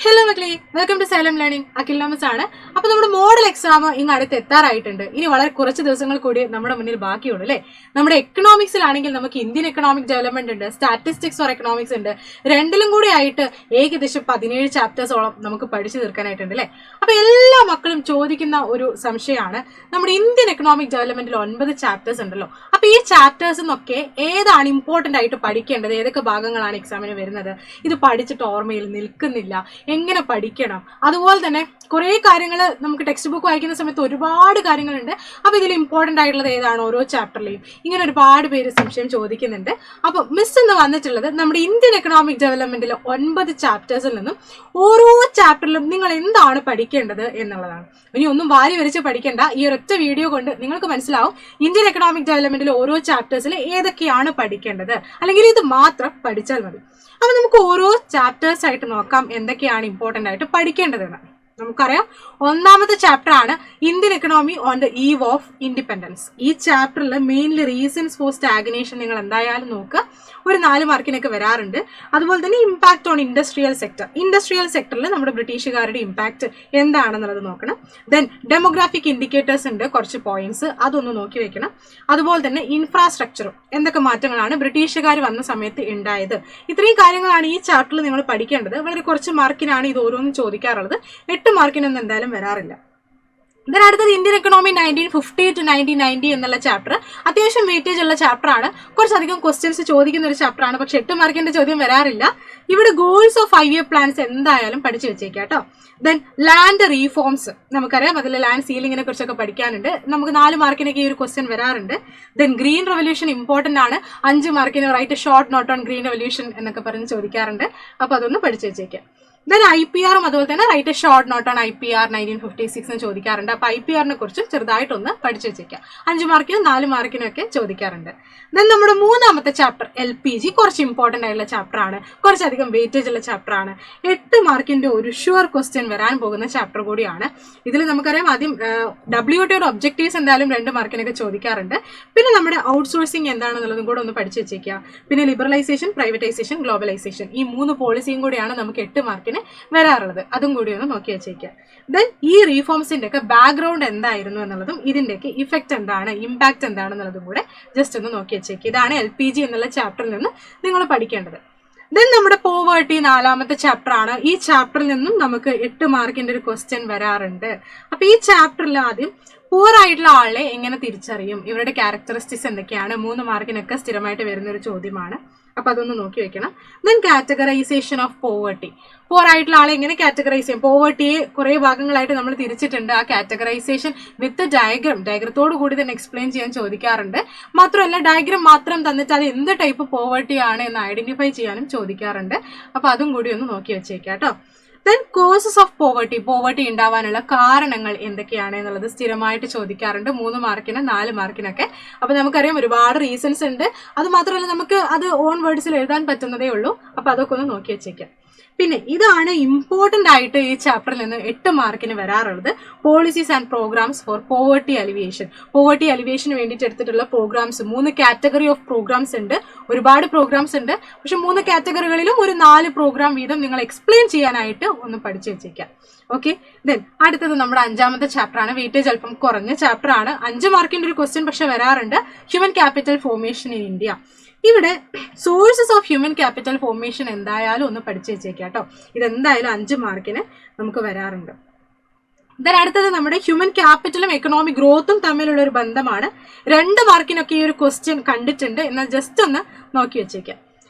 Hello മക്കളെ, welcome to Xylem learning. Akhil Thomas ആണ്. അപ്പൊ നമ്മുടെ മോഡൽ എക്സാം ഇങ്ങ് അടുത്ത് എത്താറായിട്ടുണ്ട്. ഇനി വളരെ കുറച്ച് ദിവസങ്ങൾ കൂടി നമ്മുടെ മുന്നിൽ ബാക്കിയുള്ളൂ അല്ലേ. നമ്മുടെ എക്കണോമിക്സിലാണെങ്കിൽ നമുക്ക് ഇന്ത്യൻ എക്കണോമിക് ഡെവലപ്മെന്റ് ഉണ്ട്, സ്റ്റാറ്റിസ്റ്റിക്സ് ഫോർ എക്കണോമിക്സ് ഉണ്ട്. രണ്ടിലും കൂടി ആയിട്ട് ഏകദേശം 17 ചാപ്റ്റേഴ്സോളം നമുക്ക് പഠിച്ചു തീർക്കാനായിട്ടുണ്ട് അല്ലേ. അപ്പൊ എല്ലാ മക്കളും ചോദിക്കുന്ന ഒരു സംശയമാണ്, നമ്മുടെ ഇന്ത്യൻ എക്കണോമിക് ഡെവലപ്മെന്റിൽ 9 ചാപ്റ്റേഴ്സ് ഉണ്ടല്ലോ. അപ്പൊ ഈ ചാപ്റ്റേഴ്സ് എന്നൊക്കെ ഏതാണ് ഇമ്പോർട്ടന്റ് ആയിട്ട് പഠിക്കേണ്ടത്, ഏതൊക്കെ ഭാഗങ്ങളാണ് എക്സാമിന് വരുന്നത്, ഇത് പഠിച്ചിട്ട് ഓർമ്മയിൽ നിൽക്കുന്നില്ല, എങ്ങനെ പഠിക്കണം. അതുപോലെ തന്നെ കുറെ കാര്യങ്ങൾ നമുക്ക് ടെക്സ്റ്റ് ബുക്ക് വായിക്കുന്ന സമയത്ത് ഒരുപാട് കാര്യങ്ങളുണ്ട്. അപ്പൊ ഇതിൽ ഇമ്പോർട്ടന്റ് ആയിട്ടുള്ളത് ഏതാണ് ഓരോ ചാപ്റ്ററിലെയും, ഇങ്ങനെ ഒരുപാട് പേര് സംശയം ചോദിക്കുന്നുണ്ട്. അപ്പൊ മിസ് എന്ന് വന്നിട്ടുള്ളത് നമ്മുടെ ഇന്ത്യൻ എക്കണോമിക് ഡെവലപ്മെന്റിലെ 9 ചാപ്റ്റേഴ്സിൽ നിന്നും ഓരോ ചാപ്റ്ററിലും നിങ്ങൾ എന്താണ് പഠിക്കേണ്ടത് എന്നുള്ളതാണ്. ഇനി ഒന്നും വാരി വരച്ച് പഠിക്കേണ്ട, ഈ ഒരൊറ്റ വീഡിയോ കൊണ്ട് നിങ്ങൾക്ക് മനസ്സിലാവും ഇന്ത്യൻ എക്കണോമിക് ഡെവലപ്മെന്റിലെ ഓരോ ചാപ്റ്റേഴ്സിൽ ഏതൊക്കെയാണ് പഠിക്കേണ്ടത്, അല്ലെങ്കിൽ ഇത് മാത്രം പഠിച്ചാൽ മതി. അപ്പൊ നമുക്ക് ഓരോ ചാപ്റ്റേഴ്സ് ആയിട്ട് നോക്കാം എന്തൊക്കെയാണ് ഇമ്പോർട്ടന്റ് ആയിട്ട് പഠിക്കേണ്ടതെന്ന്. നമുക്കറിയാം, ഒന്നാമത്തെ ചാപ്റ്റർ ആണ് Indian economy on the eve of independence. ഈ ചാപ്റ്ററിൽ മെയിൻലി റീസൺസ് ഫോർ സ്റ്റാഗ്നേഷൻ നിങ്ങൾ എന്തായാലും നോക്കുക, ഒരു 4 മാർക്കിനൊക്കെ വരാറുണ്ട്. അതുപോലെ തന്നെ impact on industrial sector, industrial സെക്ടറിൽ നമ്മുടെ ബ്രിട്ടീഷുകാരുടെ ഇമ്പാക്ട് എന്താണെന്നുള്ളത് നോക്കണം. ദെൻ ഡെമോഗ്രാഫിക് ഇൻഡിക്കേറ്റേഴ്സ് ഉണ്ട്, കുറച്ച് പോയിന്റ്സ് അതൊന്ന് നോക്കി വെക്കണം. അതുപോലെ തന്നെ ഇൻഫ്രാസ്ട്രക്ചറും എന്തൊക്കെ മാറ്റങ്ങളാണ് ബ്രിട്ടീഷുകാർ വന്ന സമയത്ത് ഉണ്ടായത്. ഇത്രയും കാര്യങ്ങളാണ് ഈ ചാപ്റ്ററിൽ നിങ്ങൾ പഠിക്കേണ്ടത്. വളരെ കുറച്ച് മാർക്കിനാണ് ഇത് ഓരോന്നും ചോദിക്കാറുള്ളത്, 8 മാർക്കിനൊന്നും എന്തായാലും വരാറില്ല. ഇതിന് അടുത്തത് ഇന്ത്യൻ എക്കണോമി 1950 to 1990 എന്നുള്ള ചാപ്റ്റർ അത്യാവശ്യം വെയിറ്റേജ് ഉള്ള ചാപ്റ്റർ ആണ്. കുറച്ചധികം ക്വസ്റ്റ്യൻസ് ചോദിക്കുന്ന ഒരു ചാപ്റ്റർ ആണ്, പക്ഷെ 8 മാർക്കിന്റെ ചോദ്യം വരാറില്ല. ഇവിടെ ഗോൾസ് ഓഫ് 5 ഇയർ പ്ലാൻസ് എന്തായാലും പഠിച്ചു വെച്ചേക്കാം കേട്ടോ. ദെൻ ലാൻഡ് റീഫോംസ് നമുക്കറിയാം, അതിൽ ലാൻഡ് സീലിങ്ങിനെ കുറിച്ചൊക്കെ പഠിക്കാനുണ്ട്. നമുക്ക് 4 മാർക്കിനൊക്കെ ഈ ഒരു ക്വസ്റ്റ്യൻ വരാറുണ്ട്. ദെൻ ഗ്രീൻ റെവല്യൂഷൻ ഇമ്പോർട്ടന്റ് ആണ്, 5 മാർക്കിന് write short note on green revolution എന്നൊക്കെ പറഞ്ഞ് ചോദിക്കാറുണ്ട്. അപ്പൊ അതൊന്ന് പഠിച്ചു വെച്ചേക്കാം. ദെൻ IPRും അതുപോലെ തന്നെ write short note on IPR 1956 എന്ന് ചോദിക്കാറുണ്ട്. അപ്പൊ IPRനെ കുറിച്ചും ചെറുതായിട്ടൊന്ന് പഠിച്ചു വെച്ചേക്കാം. 5 മാർക്കിനും 4 മാർക്കിനും ഒക്കെ ചോദിക്കാറുണ്ട്. ദെൻ നമ്മുടെ മൂന്നാമത്തെ ചാപ്റ്റർ LPG കുറച്ച് ഇമ്പോർട്ടന്റ് ആയിട്ടുള്ള ചാപ്റ്റർ ആണ്, കുറച്ചധികം വെയിറ്റേജ് ഉള്ള ചാപ്റ്റർ ആണ്. 8 മാർക്കിന്റെ ഒരു ഷുവർ ക്വസ്റ്റ്യൻ വരാൻ പോകുന്ന ചാപ്റ്റർ കൂടിയാണ്. ഇതിൽ നമുക്കറിയാം, ആദ്യം WTO ഒബ്ജക്റ്റീവ്സ് എന്തായാലും 2 മാർക്കിനൊക്കെ ചോദിക്കാറുണ്ട്. പിന്നെ നമ്മുടെ ഔട്ട്സോഴ്സിംഗ് എന്താണെന്നുള്ളതും കൂടെ ഒന്ന് പഠിച്ചു വെച്ചേക്കുക. പിന്നെ ലിബറലൈസേഷൻ, പ്രൈവറ്റൈസേഷൻ, ഗ്ലോബലൈസേഷൻ, ഈ 3 പോളിസിയും കൂടിയാണ് നമുക്ക് 8 മാർക്കിന് വരാറുള്ളത്. അതും കൂടി ഒന്ന് നോക്കി വെച്ചേക്കാം. ദെൻ ഈ റീഫോംസിന്റെ ഒക്കെ ബാക്ക്ഗ്രൗണ്ട് എന്തായിരുന്നു എന്നുള്ളതും ഇതിന്റെയൊക്കെ ഇഫക്റ്റ് എന്താണ്, ഇമ്പാക്ട് എന്താണെന്നുള്ളതും കൂടെ ജസ്റ്റ് ഒന്ന് നോക്കി വെച്ചേക്കുക. ഇതാണ് LPG എന്നുള്ള ചാപ്റ്ററിൽ നിന്ന് നിങ്ങൾ പഠിക്കേണ്ടത്. ദെൻ നമ്മുടെ പോവേർട്ടി 4ാമത്തെ ചാപ്റ്റർ ആണ്. ഈ ചാപ്റ്ററിൽ നിന്നും നമുക്ക് 8 മാർക്കിന്റെ ഒരു ക്വസ്റ്റ്യൻ വരാറുണ്ട്. അപ്പൊ ഈ ചാപ്റ്ററിൽ ആദ്യം പൂർ ആയിട്ടുള്ള ആളെ എങ്ങനെ തിരിച്ചറിയും, ഇവരുടെ ക്യാരക്ടറിസ്റ്റിക്സ് എന്തൊക്കെയാണ്, 3 മാർക്കിനൊക്കെ സ്ഥിരമായിട്ട് വരുന്ന ഒരു ചോദ്യമാണ്. അപ്പൊ അതൊന്ന് നോക്കി വെക്കണം. ദെൻ കാറ്റഗറൈസേഷൻ ഓഫ് പോവേർട്ടി, പൂർ ആയിട്ടുള്ള ആളെ എങ്ങനെ കാറ്റഗറൈസ് ചെയ്യും. പോവേർട്ടിയെ കുറെ ഭാഗങ്ങളായിട്ട് നമ്മൾ തിരിച്ചിട്ടുണ്ട്. ആ കാറ്റഗറൈസേഷൻ വിത്ത് ഡയഗ്രത്തോട് കൂടി തന്നെ എക്സ്പ്ലെയിൻ ചെയ്യാൻ ചോദിക്കാറുണ്ട്. മാത്രമല്ല ഡയഗ്രം മാത്രം തന്നിട്ട് അത് എന്ത് ടൈപ്പ് പോവേർട്ടി ആണ് എന്ന് ഐഡന്റിഫൈ ചെയ്യാനും ചോദിക്കാറുണ്ട്. അപ്പൊ അതും കൂടി ഒന്ന് നോക്കി വെച്ചേക്കാം കേട്ടോ. ദെൻ കോസസ് ഓഫ് പോവേർട്ടി ഉണ്ടാവാനുള്ള കാരണങ്ങൾ എന്തൊക്കെയാണ് എന്നുള്ളത് സ്ഥിരമായിട്ട് ചോദിക്കാറുണ്ട്, 3 മാർക്കിന് 4 മാർക്കിനൊക്കെ. അപ്പൊ നമുക്കറിയാം ഒരുപാട് റീസൺസ് ഉണ്ട്. അത് മാത്രമല്ല നമുക്ക് അത് ഓൺ വേർഡ്സിൽ എഴുതാൻ പറ്റുന്നതേ ഉള്ളൂ. അപ്പൊ അതൊക്കെ ഒന്ന് നോക്കി വെച്ചേക്കാം. പിന്നെ ഇതാണ് ഇമ്പോർട്ടന്റ് ആയിട്ട് ഈ ചാപ്റ്ററിൽ നിന്ന് 8 മാർക്കിന് വരാറുള്ളത്, policies and programmes for poverty alleviation. Poverty അലിവിയേഷന് വേണ്ടിയിട്ട് എടുത്തിട്ടുള്ള പ്രോഗ്രാംസ് 3 കാറ്റഗറി ഓഫ് പ്രോഗ്രാംസ് ഉണ്ട്. ഒരുപാട് പ്രോഗ്രാംസ് ഉണ്ട്, പക്ഷെ 3 കാറ്റഗറികളിലും ഒരു 4 പ്രോഗ്രാം വീതം നിങ്ങൾ എക്സ്പ്ലെയിൻ ചെയ്യാനായിട്ട് ഒന്ന് പഠിച്ചു വെച്ചേക്കാം. ഓക്കെ. ദെൻ അടുത്തത് നമ്മുടെ 5ാമത്തെ ചാപ്റ്റർ ആണ്. വെയിറ്റേജ് അല്പം കുറഞ്ഞ ചാപ്റ്റർ ആണ്, 5 മാർക്കിന്റെ ഒരു ക്വസ്റ്റ്യൻ പക്ഷെ വരാറുണ്ട്. Human capital formation in India. ഇവിടെ sources of human capital formation എന്തായാലും ഒന്ന് പഠിച്ചു വെച്ചേക്കാം കേട്ടോ. ഇതെന്തായാലും 5 മാർക്കിന് നമുക്ക് വരാറുണ്ട്. ദെൻ അടുത്തത് നമ്മുടെ ഹ്യൂമൻ ക്യാപിറ്റലും എക്കണോമിക് ഗ്രോത്തും തമ്മിലുള്ള ഒരു ബന്ധമാണ്. 2 മാർക്കിനൊക്കെ ഈ ഒരു ക്വസ്റ്റ്യൻ കണ്ടിട്ടുണ്ട്, എന്നാൽ ജസ്റ്റ് ഒന്ന് നോക്കി വെച്ചേക്കാം.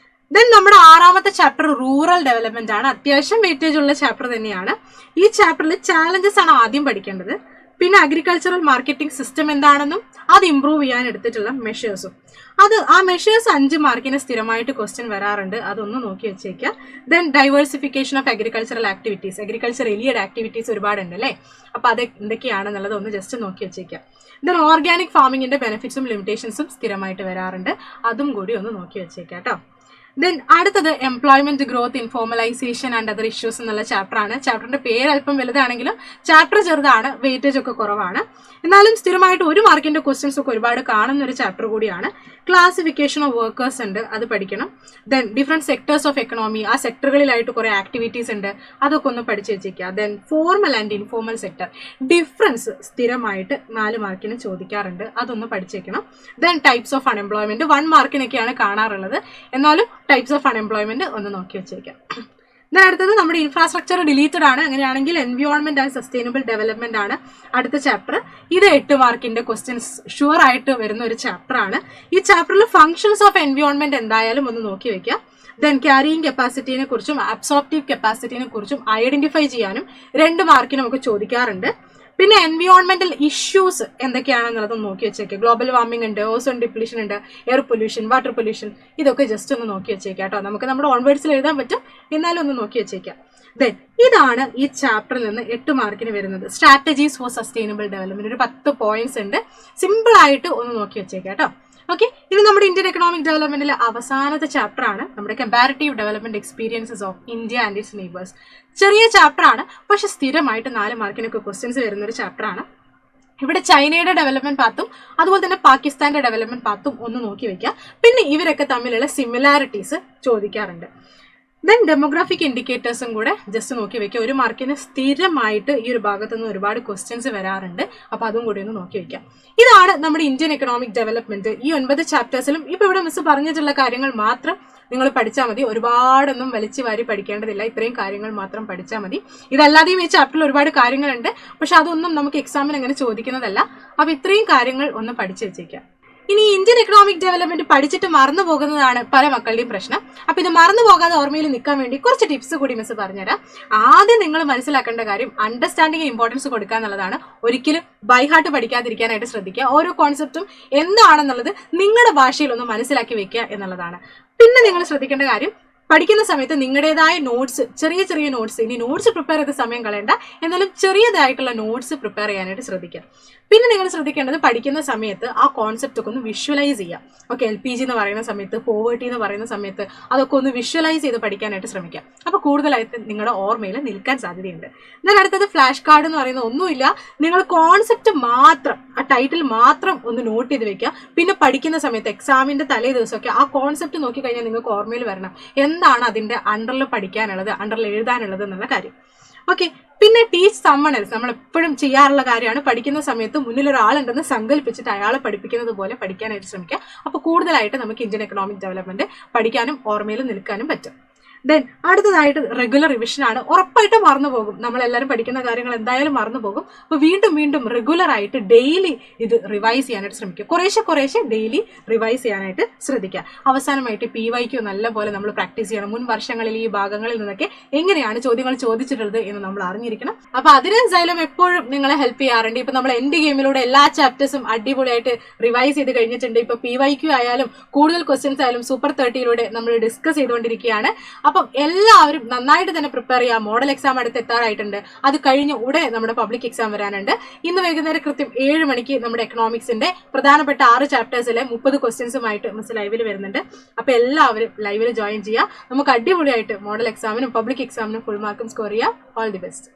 ദെൻ നമ്മുടെ 6ാമത്തെ ചാപ്റ്റർ റൂറൽ ഡെവലപ്മെന്റ് ആണ്. അത്യാവശ്യം വെയിറ്റേജ് ഉള്ള ചാപ്റ്റർ തന്നെയാണ്. ഈ ചാപ്റ്ററിൽ ചാലഞ്ചസ് ആണ് ആദ്യം പഠിക്കേണ്ടത്. പിന്നെ അഗ്രികൾച്ചറൽ മാർക്കറ്റിംഗ് സിസ്റ്റം എന്താണെന്നും അത് ഇംപ്രൂവ് ചെയ്യാൻ എടുത്തിട്ടുള്ള മെഷേഴ്സും, ആ മെഷേഴ്സ് 5 മാർക്കിന് സ്ഥിരമായിട്ട് ക്വസ്റ്റ്യൻ വരാറുണ്ട്. അതൊന്ന് നോക്കി വെച്ചേക്കാം. Then diversification of agricultural activities, agriculture related activities ഒരുപാടുണ്ട് അല്ലേ. അപ്പൊ അത് എന്തൊക്കെയാണെന്നുള്ളത് ഒന്ന് ജസ്റ്റ് നോക്കി വെച്ചേക്കാം. ദെൻ ഓർഗാനിക് ഫാമിങ്ങിന്റെ ബെനിഫിറ്റ്സും ലിമിറ്റേഷൻസും സ്ഥിരമായിട്ട് വരാറുണ്ട്. അതും കൂടി ഒന്ന് നോക്കി വെച്ചേക്കാം കേട്ടോ. ദെൻ അടുത്തത് employment growth, informalisation and other issues എന്നുള്ള ചാപ്റ്റർ ആണ്. ചാപ്റ്ററിന്റെ പേര് അല്പം വലുതാണെങ്കിലും ചാപ്റ്റർ ചെറുതാണ്, വെയിറ്റേജ് ഒക്കെ കുറവാണ്. എന്നാലും സ്ഥിരമായിട്ട് 1 മാർക്കിന്റെ ക്വസ്റ്റ്യൻസ് ഒക്കെ ഒരുപാട് കാണുന്ന ഒരു ചാപ്റ്റർ കൂടിയാണ്. ക്ലാസിഫിക്കേഷൻ ഓഫ് വർക്കേഴ്സ് ഉണ്ട്, അത് പഠിക്കണം. Then different sectors of economy, ആ സെക്ടറുകളിലായിട്ട് കുറെ ആക്ടിവിറ്റീസ് ഉണ്ട്, അതൊക്കെ ഒന്ന് പഠിച്ചു വെച്ചേക്കുക. Then formal and informal sector difference സ്ഥിരമായിട്ട് 4 മാർക്കിന് ചോദിക്കാറുണ്ട്, അതൊന്ന് പഠിച്ചേക്കണം. ദെൻ ടൈപ്സ് ഓഫ് അൺഎംപ്ലോയ്മെന്റ് 1 മാർക്കിനൊക്കെയാണ് കാണാറുള്ളത്, എന്നാലും ടൈപ്സ് ഓഫ് അൺഎംപ്ലോയ്മെന്റ് ഒന്ന് നോക്കി വെച്ചേക്കാം. ദെൻ അടുത്തത് നമ്മുടെ ഇൻഫ്രാസ്ട്രക്ചർ ഡിലീറ്റഡ് ആണ്. അങ്ങനെയാണെങ്കിൽ എൻവയോൺമെന്റ് ആൻഡ് സസ്റ്റൈനബിൾ ഡെവലപ്മെന്റ് ആണ് അടുത്ത ചാപ്റ്റർ. ഇത് 8 മാർക്കിന്റെ ക്വസ്റ്റ്യൻസ് ഷുവർ ആയിട്ട് വരുന്ന ഒരു ചാപ്റ്റർ ആണ്. ഈ ചാപ്റ്ററിൽ ഫംഗ്ഷൻസ് ഓഫ് എൻവയോൺമെന്റ് എന്തായാലും ഒന്ന് നോക്കി വെക്കാം. ദെൻ ക്യാരിയിങ് കപ്പാസിറ്റിനെ കുറിച്ചും അബ്സോർപ്റ്റീവ് കപ്പാസിറ്റിനെ കുറിച്ചും ഐഡന്റിഫൈ ചെയ്യാനും 2 മാർക്കിന് നമുക്ക് ചോദിക്കാറുണ്ട്. പിന്നെ എൻവയോൺമെന്റൽ ഇഷ്യൂസ് എന്തൊക്കെയാണെന്നുള്ളത് നോക്കി വെച്ചേക്കുക. ഗ്ലോബൽ വാർമിംഗ് ഉണ്ട്, ഓസോൺ ഡിപ്ലീഷൻ ഉണ്ട്, എയർ പൊല്യൂഷൻ, വാട്ടർ പൊല്യൂഷൻ, ഇതൊക്കെ ജസ്റ്റ് ഒന്ന് നോക്കി വെച്ചേക്കാം കേട്ടോ. നമുക്ക് നമ്മുടെ ഓൺവേർഡ്സിൽ എഴുതാൻ പറ്റും, എന്നാലും ഒന്ന് നോക്കി വെച്ചേക്കാം. ദെൻ ഇതാണ് ഈ ചാപ്റ്ററിൽ നിന്ന് 8 മാർക്കിന് വരുന്നത്. സ്ട്രാറ്റജീസ് ഫോർ സസ്റ്റൈനബിൾ ഡെവലപ്മെന്റ്, ഒരു 10 പോയിന്റ്സ് ഉണ്ട്. സിമ്പിൾ ആയിട്ട് ഒന്ന് നോക്കി വെച്ചേക്കാം കേട്ടോ. ഓക്കെ, ഇത് നമ്മുടെ ഇന്ത്യൻ എക്കണോമിക് ഡെവലപ്മെന്റിലെ അവസാനത്തെ ചാപ്റ്റർ ആണ്, നമ്മുടെ comparative development experiences of India and it's neighbours. ചെറിയ ചാപ്റ്റർ ആണ്, പക്ഷെ സ്ഥിരമായിട്ട് 4 മാർക്കിനൊക്കെ ക്വസ്റ്റ്യൻസ് വരുന്ന ഒരു ചാപ്റ്റർ ആണ്. ഇവിടെ ചൈനയുടെ ഡെവലപ്മെന്റ് പാത്തും അതുപോലെ തന്നെ പാകിസ്ഥാന്റെ ഡെവലപ്മെന്റ് പാത്തും ഒന്ന് നോക്കി വെക്കുക. പിന്നെ ഇവരൊക്കെ തമ്മിലുള്ള സിമിലാരിറ്റീസ് ചോദിക്കാറുണ്ട്. ദെൻ ഡെമോഗ്രാഫിക് ഇൻഡിക്കേറ്റേഴ്സും കൂടെ ജസ്റ്റ് നോക്കി വെക്കുക. 1 മാർക്കിന് സ്ഥിരമായിട്ട് ഈ ഒരു ഭാഗത്തു നിന്ന് ഒരുപാട് ക്വസ്റ്റ്യൻസ് വരാറുണ്ട്, അപ്പൊ അതും കൂടി ഒന്ന് നോക്കി വെക്കാം. ഇതാണ് നമ്മുടെ ഇന്ത്യൻ എക്കണോമിക് ഡെവലപ്മെന്റ്. ഈ 9 ചാപ്റ്റേഴ്സിലും ഇപ്പൊ ഇവിടെ മിസ് പറഞ്ഞിട്ടുള്ള കാര്യങ്ങൾ മാത്രം നിങ്ങൾ പഠിച്ചാൽ മതി. ഒരുപാടൊന്നും വലിച്ചു വാരി പഠിക്കേണ്ടതില്ല, ഇത്രയും കാര്യങ്ങൾ മാത്രം പഠിച്ചാൽ മതി. ഇതല്ലാതെയും ഈ ചാപ്റ്ററിൽ ഒരുപാട് കാര്യങ്ങളുണ്ട്, പക്ഷെ അതൊന്നും നമുക്ക് എക്സാമിന് അങ്ങനെ ചോദിക്കുന്നതല്ല. അപ്പൊ ഇത്രയും കാര്യങ്ങൾ ഒന്ന് പഠിച്ചു വെച്ചേക്കാം. ഇനി ഇന്ത്യൻ എക്കണോമിക് ഡെവലപ്മെന്റ് പഠിച്ചിട്ട് മറന്നു പോകുന്നതാണ് പല മക്കളുടെയും പ്രശ്നം. അപ്പൊ ഇത് മറന്നു പോകാതെ ഓർമ്മയിൽ നിൽക്കാൻ വേണ്ടി കുറച്ച് ടിപ്സ് കൂടി മിസ് പറഞ്ഞുതരാം. ആദ്യം നിങ്ങൾ മനസ്സിലാക്കേണ്ട കാര്യം അണ്ടർസ്റ്റാൻഡിംഗ് ഇമ്പോർട്ടൻസ് കൊടുക്കുക എന്നുള്ളതാണ്. ഒരിക്കലും ബൈ ഹാർട്ട് പഠിക്കാതിരിക്കാനായിട്ട് ശ്രദ്ധിക്കുക. ഓരോ കോൺസെപ്റ്റും എന്താണെന്നുള്ളത് നിങ്ങളുടെ ഭാഷയിൽ ഒന്ന് മനസ്സിലാക്കി വെക്കുക എന്നുള്ളതാണ്. പിന്നെ നിങ്ങൾ ശ്രദ്ധിക്കേണ്ട കാര്യം, പഠിക്കുന്ന സമയത്ത് നിങ്ങളുടേതായ നോട്ട്സ്, ചെറിയ ചെറിയ നോട്ട്സ്, ഇനി നോട്ട്സ് പ്രിപ്പയർ ചെയ്ത സമയം കളയണ്ട, എന്നാലും ചെറിയതായിട്ടുള്ള നോട്ട്സ് പ്രിപ്പയർ ചെയ്യാനായിട്ട് ശ്രദ്ധിക്കുക. പിന്നെ നിങ്ങൾ ശ്രദ്ധിക്കേണ്ടത് പഠിക്കുന്ന സമയത്ത് ആ കോൺസെപ്റ്റ് ഒക്കെ ഒന്ന് വിഷ്വലൈസ് ചെയ്യാം. ഓക്കെ, LPG എന്ന് പറയുന്ന സമയത്ത്, പോവേർട്ടി എന്ന് പറയുന്ന സമയത്ത് അതൊക്കെ ഒന്ന് വിഷ്വലൈസ് ചെയ്ത് പഠിക്കാനായിട്ട് ശ്രമിക്കാം. അപ്പൊ കൂടുതലായിട്ട് നിങ്ങളുടെ ഓർമ്മയിൽ നിൽക്കാൻ സാധ്യതയുണ്ട്. എന്നാൽ അടുത്തത് ഫ്ലാഷ് കാർഡ് എന്ന് പറയുന്ന ഒന്നുമില്ല, നിങ്ങൾ കോൺസെപ്റ്റ് മാത്രം, ആ ടൈറ്റിൽ മാത്രം ഒന്ന് നോട്ട് ചെയ്ത് വെക്കുക. പിന്നെ പഠിക്കുന്ന സമയത്ത് എക്സാമിന്റെ തലേ ദിവസമൊക്കെ ആ കോൺസെപ്റ്റ് നോക്കി കഴിഞ്ഞാൽ നിങ്ങൾക്ക് ഓർമ്മയിൽ വരണം എന്താണ് അതിന്റെ അണ്ടറിൽ പഠിക്കാനുള്ളത്, അണ്ടറിൽ എഴുതാനുള്ളത് എന്നുള്ള കാര്യം. ഓക്കെ, പിന്നെ ടീച്ച് സമ്മൺ എൽസ് നമ്മൾ എപ്പോഴും ചെയ്യാറുള്ള കാര്യമാണ്. പഠിക്കുന്ന സമയത്ത് മുന്നിൽ ഒരാളുണ്ടെന്ന് സങ്കല്പിച്ചിട്ട് അയാളെ പഠിപ്പിക്കുന്നത് പോലെ പഠിക്കാനായിട്ട് ശ്രമിക്കുക. അപ്പൊ കൂടുതലായിട്ട് നമുക്ക് ഇന്ത്യൻ എക്കണോമിക് ഡെവലപ്മെന്റ് പഠിക്കാനും ഓർമ്മയിൽ നിൽക്കാനും പറ്റും. ദെൻ അടുത്തതായിട്ട് റെഗുലർ റിവിഷൻ ആണ്. ഉറപ്പായിട്ടും മറന്നു പോകും, നമ്മളെല്ലാവരും പഠിക്കുന്ന കാര്യങ്ങൾ എന്തായാലും മറന്നു പോകും. അപ്പൊ വീണ്ടും വീണ്ടും റെഗുലർ ആയിട്ട് ഡെയിലി ഇത് റിവൈസ് ചെയ്യാനായിട്ട് ശ്രമിക്കുക. കുറേശ്ശെ ഡെയിലി റിവൈസ് ചെയ്യാനായിട്ട് ശ്രദ്ധിക്കുക. അവസാനമായിട്ട് PYQ നല്ലപോലെ നമ്മൾ പ്രാക്ടീസ് ചെയ്യണം. മുൻ വർഷങ്ങളിൽ ഈ ഭാഗങ്ങളിൽ നിന്നൊക്കെ എങ്ങനെയാണ് ചോദ്യങ്ങൾ ചോദിച്ചിട്ടുള്ളത് എന്ന് നമ്മൾ അറിഞ്ഞിരിക്കണം. അപ്പൊ അതിന് സൈലം എപ്പോഴും നിങ്ങളെ ഹെൽപ്പ് ചെയ്യാറുണ്ട്. ഇപ്പൊ നമ്മൾ എൻഡ് ഗെയിമിലൂടെ എല്ലാ ചാപ്റ്റേഴ്സും അടിപൊളിയായിട്ട് റിവൈസ് ചെയ്ത് കഴിഞ്ഞിട്ടുണ്ട്. ഇപ്പൊ PYQ ആയാലും കൂടുതൽ ക്വസ്റ്റ്യൻസ് ആയാലും സൂപ്പർ 30യിലൂടെ നമ്മൾ ഡിസ്കസ് ചെയ്തുകൊണ്ടിരിക്കുകയാണ്. അപ്പം എല്ലാവരും നന്നായിട്ട് തന്നെ പ്രിപ്പയർ ചെയ്യുക. മോഡൽ എക്സാം അടുത്ത് എത്താറായിട്ടുണ്ട്. അത് കഴിഞ്ഞ് ഉടനെ നമ്മുടെ പബ്ലിക് എക്സാം വരാനുണ്ട്. ഇന്ന് വൈകുന്നേരം കൃത്യം 7 മണിക്ക് നമ്മുടെ എക്കണോമിക്സിന്റെ പ്രധാനപ്പെട്ട 6 ചാപ്റ്റേഴ്സിലെ 30 ക്വസ്റ്റ്യൻസുമായിട്ട് മിസ് ലൈവിൽ വരുന്നുണ്ട്. അപ്പൊ എല്ലാവരും ലൈവിൽ ജോയിൻ ചെയ്യുക. നമുക്ക് അടിപൊളിയായിട്ട് മോഡൽ എക്സാമിനും പബ്ലിക് എക്സാമിനും ഫുൾ മാർക്കും സ്കോർ ചെയ്യാം. All the best.